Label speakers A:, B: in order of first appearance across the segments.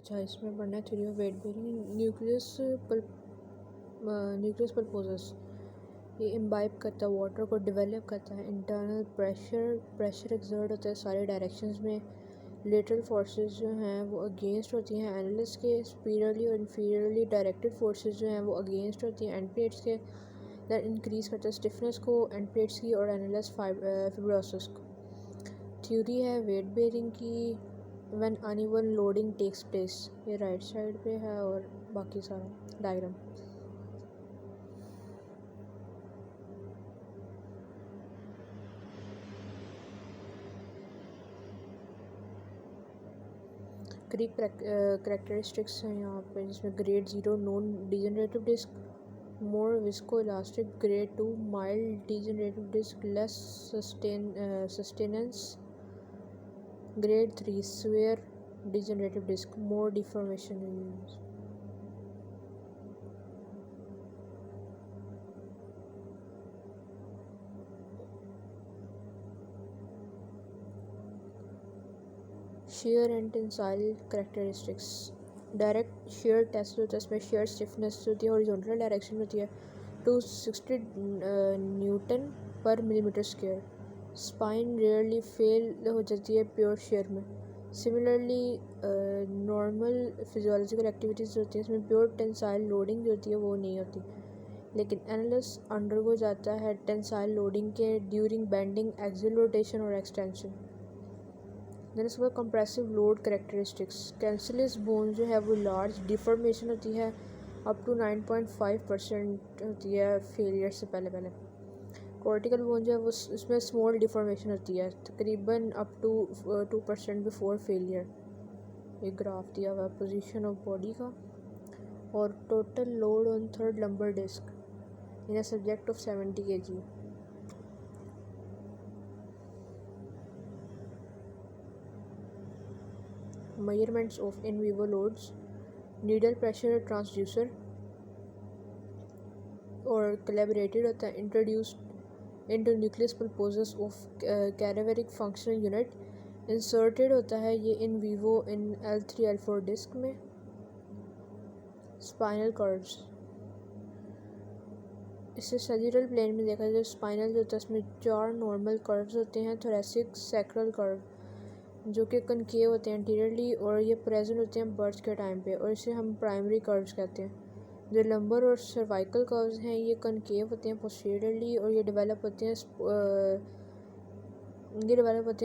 A: अच्छा, इसमें पढ़ना है theory of weight bearing. Nucleus pulposus ये इम्बाइब करता है वाटर को, डेवलप करता है। इंटरनल प्रेशर एक्सर्ट होता है सारे डायरेक्शंस में। लेटरल फोर्सेस जो हैं वो अगेंस्ट होती हैं एनालिस के। स्पीडली और इन्फीरियरली डायरेक्टेड फोर्सेस जो हैं वो अगेंस्ट होती हैं एंड प्लेट्स के। दैट इंक्रीज करता है स्टिफनेस को एंड प्लेट्स की और एनालिस फिब्रोसिस को। थ्योरी है वेट बेरिंग की when uneven loading takes place. ये राइट साइड पे है और बाकी सारा डायग्राम। क्रीक करेक्टरिस्टिक्स हैं यहाँ पे, जिसमें grade 0 non degenerative disc, more viscoelastic. Grade 2 mild degenerative disc, less sustenance. Grade 3 severe degenerative disc, more deformation use. Shear and tensile characteristics. Direct shear test होता है, इसमें शेयर स्टिफनेस होती है, horizontal direction होती है 260 Newton पर millimetre square. Spine rarely fail हो जाती है प्योर शेयर में। सिमिलरली नॉर्मल फिजियोलॉजिकल एक्टिविटीज़ होती हैं, इसमें प्योर टेंसाइल लोडिंग जो होती है वो नहीं होती, लेकिन एनालिस अंडरगो जाता है टेंसाइल लोडिंग के ड्यूरिंग बेंडिंग, एक्सियल रोटेशन और एक्सटेंशन। देन इसके बाद कंप्रेसिव लोड करेक्टरिस्टिक्स। कैंसलियस बोन जो है वो लार्ज डिफॉर्मेशन होती है, अप टू 9.5% होती है फेलियर से पहले। कॉर्टिकल बोन जो है वो इसमें स्मॉल डिफॉर्मेशन होती है, तकरीबन अप टू 2% बिफोर फेलियर। एक ग्राफ दिया हुआ है पोजीशन ऑफ बॉडी का। और total load on third lumbar disc in a subject of 70 kg। Measurements of in vivo loads, needle pressure transducer और कोलैबोरेटेड होता है, introduced into nucleus pulposus of cadaveric functional unit. Inserted होता है ये in vivo in L3 L4 disc में। Spinal curves, इसे sagittal plane में देखा जाए स्पाइनल जो होता है इसमें 4 नॉर्मल कर्व्स होते हैं। थोरेसिक सैक्रल कर्व जो कि कनकेव होते हैं एंटीरियरली और ये प्रेजेंट होते हैं बर्थ के टाइम पे, और इसे हम प्राइमरी कर्व्स कहते हैं। जो लंबर और सर्वाइकल कर्व्स हैं ये कनकेव होते हैं पोस्टीरियरली, और ये डेवलप होते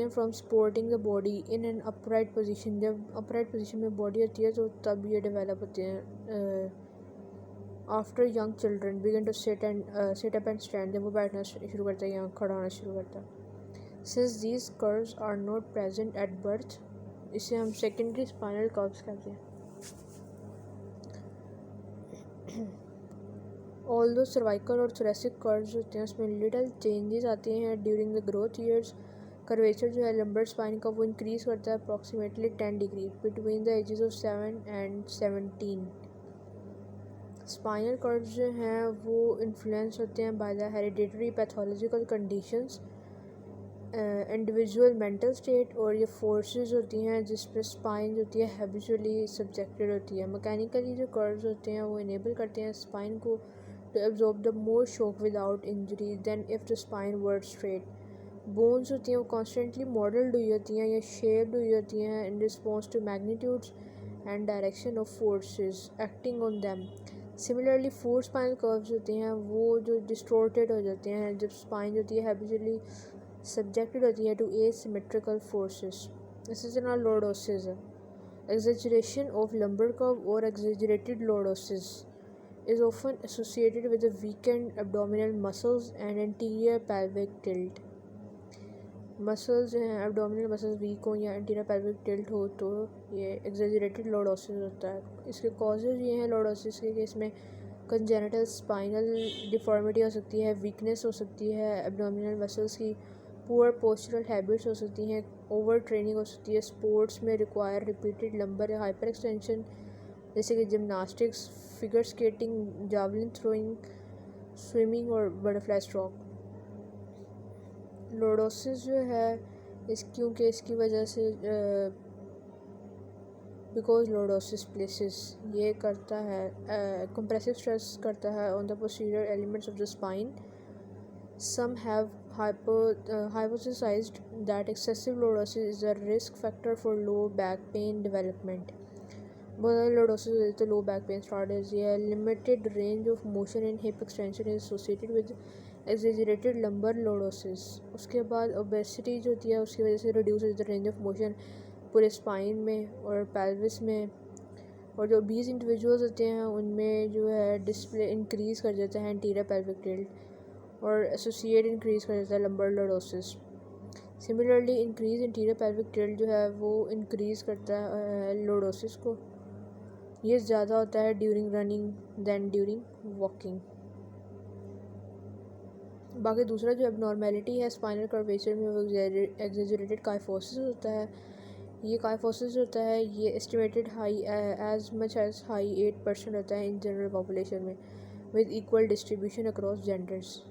A: हैं from supporting the body in an upright position. जब अपराइट पोजीशन में बॉडी होती है तो तब ये डेवलप होते हैं। After young children begin to sit up and stand, जब वो बैठना शुरू करता है या खड़ा होना शुरू करता है। Since these curves are not present at birth, इसे हम सेकेंडरी स्पाइनल कर्व्स कहते हैं। ऑल दो सर्वाइकल और थोरेसिक कर्व्स होते हैं उसमें लिटल चेंजेस आते हैं during the growth years. Curvature जो है लंबर स्पाइन का वो इंक्रीज़ करता है approximately 10 degree between the ages of 7 and 17। Spinal curves जो हैं वो इन्फ्लुएंस होते हैं by the hereditary pathological conditions, individual mental state, और ये फोर्सेस होती हैं जिस पर स्पाइन होती है हैबिचुअली सब्जेक्टेड होती है। मैकेनिकली जो कर्व्स होते हैं वो इनेबल करते हैं स्पाइन को to absorb the more shock without injury than if the spine were straight. Bones होती हैं वो कॉन्स्टेंटली मॉडल्ड हुई होती हैं या शेप्ड हुई होती हैं in response to magnitudes and direction of forces acting on them. Similarly for spinal curves होते हैं वो जो डिस्टोर्टेड हो जाते हैं जब स्पाइन होती है हैबिचुअली सब्जेक्टेड होती है to asymmetrical forces. This is not lordosis. Exaggeration of lumbar curve or exaggerated lordosis is often associated with the weakened abdominal muscles and anterior pelvic tilt. Muscles जो हैं एब्डोमिनल मसल्स वीक हो या anterior pelvic tilt हो तो ये exaggerated lordosis होता है। इसके कॉजेज़ ये हैं लॉर्डोसिस के केस में कंजेनिटल स्पाइनल डिफॉर्मिटी हो सकती है, वीकनेस हो सकती है एब्डोमिनल मसल्स की, पुअर पोस्चरल हैबिट्स हो सकती हैं, ओवर ट्रेनिंग हो सकती है, स्पोर्ट्स में रिक्वायर रिपीटेड लंबर या हाइपर एक्सटेंशन जैसे कि gymnastics, figure skating, javelin throwing, swimming और बटरफ्लाई स्ट्रोक। लॉर्डोसिस जो है क्योंकि इसकी वजह से बिकॉज लॉर्डोसिस प्लेसेस ये करता है कंप्रेसिव स्ट्रेस करता है on the posterior elements of the spine. Some have hypothesized that excessive lordosis is a risk factor for low back pain development. बहुत ज़्यादा lordosis होती है तो low back pain start होती है. Limited range of motion in hip extension is associated with exaggerated lumbar lordosis. उसके बाद obesity जो होती है उसकी वजह से reduce होती है range of motion पूरे spine में और pelvis में. और जो obese individuals होते हैं उनमें जो है डिस्प्ले इंक्रीज़ कर देता है anterior pelvic tilt और एसोसिएट इंक्रीज़ कर देता है lumbar lordosis. Similarly increase interior pelvic tilt जो है वो इंक्रीज़ करता है लॉर्डोसिस को. ये ज़्यादा होता है during running than during walking. बाकी दूसरा जो एबनॉर्मेलिटी है स्पाइनल कर्वेचर में वो एग्जेजरेटेड काइफोसिस होता है. ये काइफोसिस होता है ये estimated high as much as high 8% होता है इन जनरल पॉपुलेशन में with equal distribution across genders.